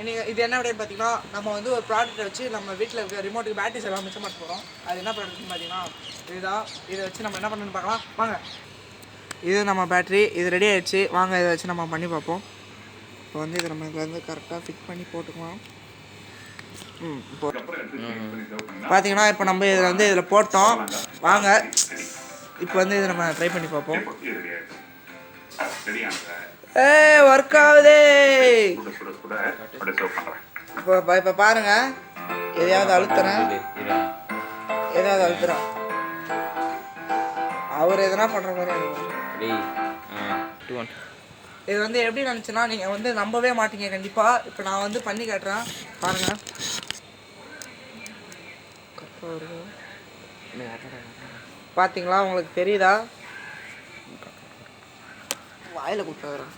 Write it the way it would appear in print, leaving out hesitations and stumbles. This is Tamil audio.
நீங்கள் இது என்ன அப்படின்னு பார்த்தீங்கன்னா நம்ம வந்து ஒரு ப்ராடக்ட்டை வச்சு நம்ம வீட்டில் இருக்க ரிமோட்டுக்கு பேட்டரிஸ் எல்லாம் மிச்சம் பண்ண போகிறோம். அது என்ன ப்ராடக்ட்னு பார்த்தீங்கன்னா இதுதான். இதை வச்சு நம்ம என்ன பண்ணணும்னு பார்க்கலாம் வாங்க. இது நம்ம பேட்ரி, இது ரெடி ஆகிடுச்சு. வாங்க இதை வச்சு நம்ம பண்ணி பார்ப்போம். இப்போ வந்து இதை நம்ம இதில் வந்து கரெக்டாக ஃபிட் பண்ணி போட்டுக்கலாம். இப்போ பார்த்தீங்கன்னா இப்போ நம்ம இதில் வந்து இதில் போட்டோம். வாங்க இப்போ வந்து இதை நம்ம ட்ரை பண்ணி பார்ப்போம். ஒர்க் ஆகுதே. இப்போ பாருங்க, எதையாவது அழுத்துறேன், அவர் எதனா பண்ணுற மாதிரி. இது வந்து எப்படி நினச்சுன்னா நீங்கள் வந்து நம்பவே மாட்டீங்க கண்டிப்பாக. இப்போ நான் வந்து பண்ணி காட்டுறேன் பாருங்கள். பார்த்தீங்களா, உங்களுக்கு தெரியுதா? வாயில் கொடுத்துறேன்.